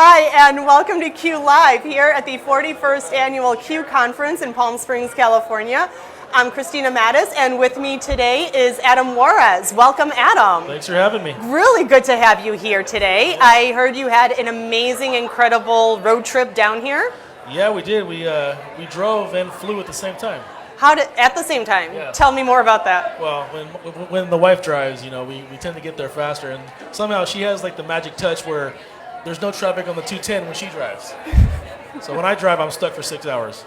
Hi, and welcome to Q Live here at the 41st Annual Q Conference in Palm Springs, California. I'm Christina Mattis, and with me today is Adam Juarez. Welcome, Adam. Thanks for having me. Really good to have you here today. I heard you had an amazing, incredible road trip down here. Yeah, we did. We drove and flew at the same time. At the same time? Yeah. Tell me more about that. Well, when the wife drives, we tend to get there faster, and somehow she has like the magic touch where there's no traffic on the 210 when she drives. So when I drive, I'm stuck for 6 hours.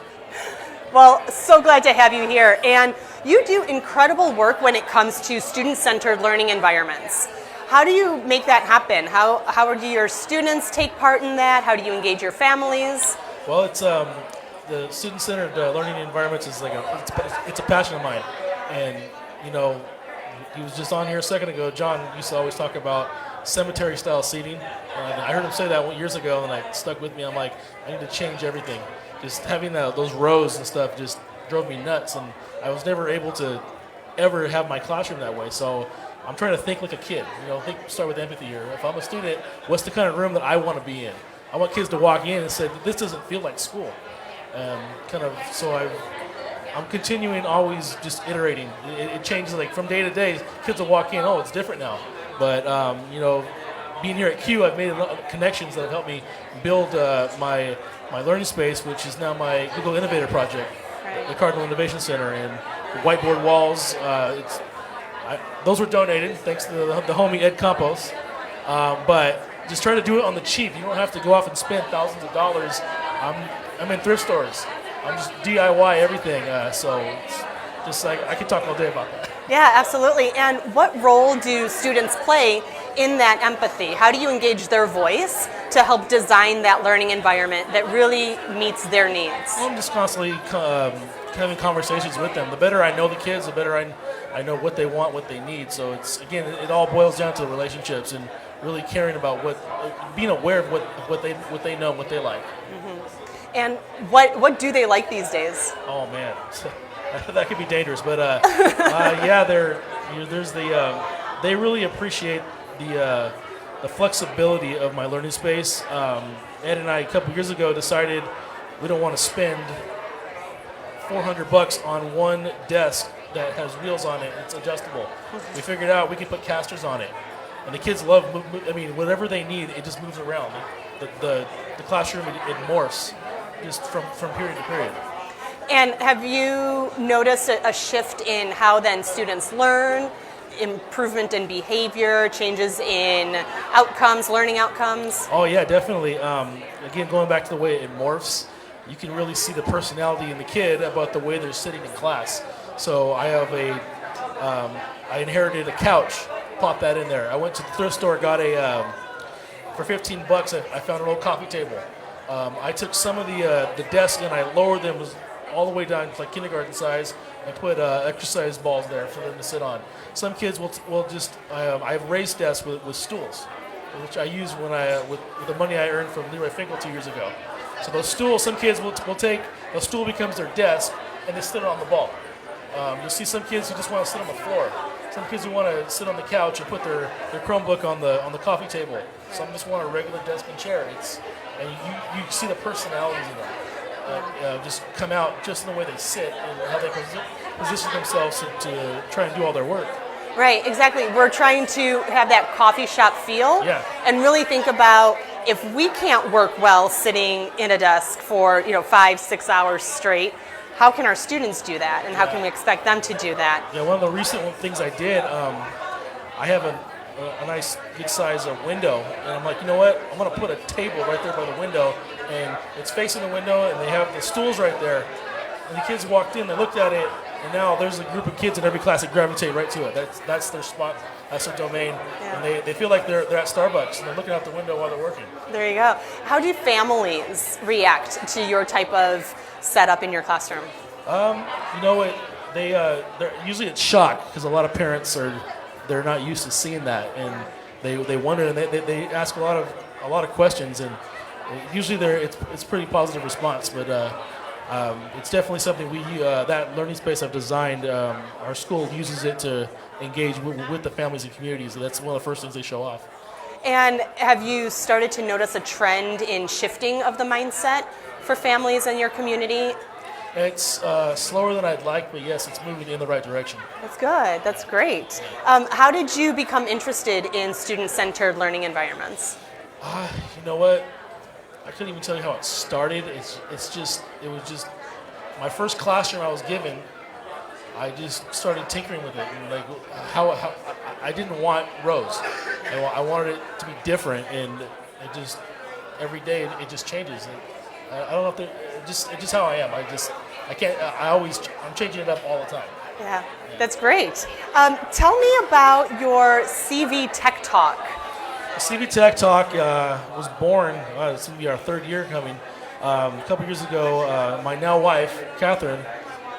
Well, so glad to have you here. And you do incredible work when it comes to student-centered learning environments. How do you make that happen? How do your students take part in that? How do you engage your families? Well, it's the student-centered learning environments is like it's a passion of mine. And he was just on here a second ago. John used to always talk about cemetery-style seating. I heard him say that years ago, and it stuck with me. I'm like, I need to change everything. Just having those rows and stuff just drove me nuts, and I was never able to ever have my classroom that way. So I'm trying to think like a kid. Start with empathy here. If I'm a student, what's the kind of room that I want to be in? I want kids to walk in and say, this doesn't feel like school. I'm continuing always just iterating. It changes like from day to day. Kids will walk in, oh, it's different now. But being here at Q, I've made a lot of connections that have helped me build my learning space, which is now my Google Innovator project, right. The Cardinal Innovation Center, and the whiteboard walls. Those were donated thanks to the homie Ed Campos. But just trying to do it on the cheap. You don't have to go off and spend thousands of dollars. I'm in thrift stores. I'm just DIY everything. So it's just like I could talk all day about that. Yeah, absolutely. And what role do students play in that empathy? How do you engage their voice to help design that learning environment that really meets their needs? I'm just constantly having conversations with them. The better I know the kids, the better I know what they want, what they need. So it all boils down to relationships and really caring about being aware of what they know and what they like. Mm-hmm. And what do they like these days? Oh man, that could be dangerous. But they really appreciate the flexibility of my learning space. Ed and I a couple years ago decided we don't want to spend $400 on one desk that has wheels on it. It's adjustable. We figured out we could put casters on it, and the kids love. Whatever they need, it just moves around. The classroom it morphs just from period to period. And have you noticed a shift in how then students learn? Improvement in behavior, changes in outcomes, learning outcomes? Oh yeah, definitely. Again, going back to the way it morphs, you can really see the personality in the kid about the way they're sitting in class. So I have I inherited a couch, popped that in there. I went to the thrift store, got for $15, I found an old coffee table. I took some of the desks and I lowered them all the way down to like kindergarten size and put exercise balls there for them to sit on. Some kids will just, I have raised desks with stools, which I use with the money I earned from Leroy Finkel 2 years ago. So those stools, some kids will take, the stool becomes their desk and they sit on the ball. You'll see some kids who just want to sit on the floor. Some kids who want to sit on the couch and put their Chromebook on the coffee table. Some just want a regular desk and chair. And you see the personalities in them just come out just in the way they sit and how they position themselves to try and do all their work. Right, exactly. We're trying to have that coffee shop feel, yeah. And really think about if we can't work well sitting in a desk for 5-6 hours straight, how can our students do that, and how can we expect them to do that? Yeah, one of the recent things I did, I have a nice good size window, and I'm like, you know what? I'm gonna put a table right there by the window, and it's facing the window, and they have the stools right there. And the kids walked in, they looked at it, and now there's a group of kids in every class that gravitate right to it. That's their spot, that's their domain, yeah. And they feel like they're at Starbucks, and they're looking out the window while they're working. There you go. How do families react to your type of setup in your classroom? They're usually it's shock because a lot of parents they're not used to seeing that, and they wonder, and they ask a lot of questions, and usually it's pretty positive response, but it's definitely something that learning space I've designed. Our school uses it to engage with the families and communities. So that's one of the first things they show off. And have you started to notice a trend in shifting of the mindset for families in your community? It's slower than I'd like, but yes, it's moving in the right direction. That's good. That's great. How did you become interested in student-centered learning environments? You know what? I couldn't even tell you how it started. It was just my first classroom I was given. I just started tinkering with it, and like how I didn't want rows. I wanted it to be different, and it just every day it just changes. I don't know if it's just how I am. I'm changing it up all the time. Yeah, that's great. Tell me about your CV Tech Talk. The CV Tech Talk was born. It's going to be our third year coming. A couple years ago, my now wife, Catherine,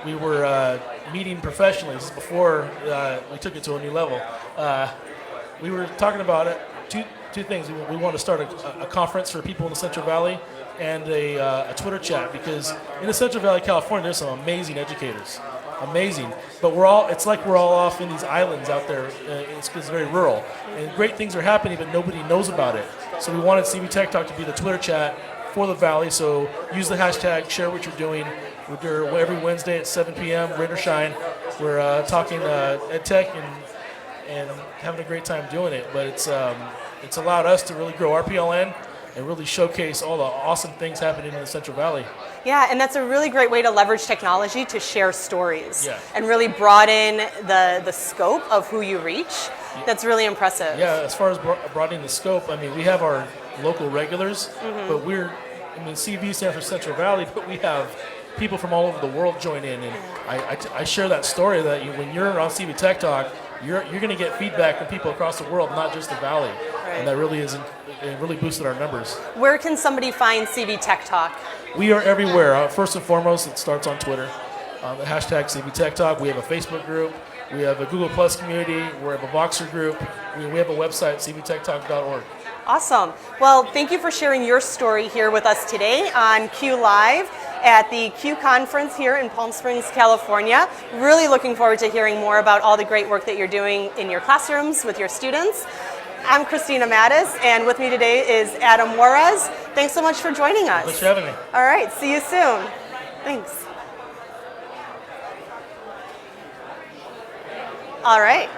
we were meeting professionally. This is before we took it to a new level. We were talking about it. Two things. We want to start a conference for people in the Central Valley and a Twitter chat, because in the Central Valley, California, there's some amazing educators. Amazing. But it's like we're all off in these islands out there. It's very rural. And great things are happening, but nobody knows about it. So we wanted CV Tech Talk to be the Twitter chat for the Valley. So use the hashtag, share what you're doing. We're there every Wednesday at 7 p.m., rain or shine. We're talking ed tech and having a great time doing it. But it's allowed us to really grow our PLN and really showcase all the awesome things happening in the Central Valley. Yeah, and that's a really great way to leverage technology to share stories. Yeah. And really broaden the scope of who you reach. That's really impressive. Yeah, as far as broadening the scope, I mean, we have our local regulars, but CV stands for Central Valley, but we have people from all over the world join in, and I share that story that when you're on CV Tech Talk, you're going to get feedback from people across the world, not just the Valley, and that really it really boosted our numbers. Where can somebody find CV Tech Talk? We are everywhere. First and foremost, it starts on Twitter. The hashtag CV Tech Talk. We have a Facebook group. We have a Google Plus community. We have a Voxer group. We have a website, cvtechtalk.org. Awesome. Well, thank you for sharing your story here with us today on Q Live at the Q Conference here in Palm Springs, California. Really looking forward to hearing more about all the great work that you're doing in your classrooms with your students. I'm Christina Mattis, and with me today is Adam Juarez. Thanks so much for joining us. Thanks for having me. All right, see you soon. Thanks. All right.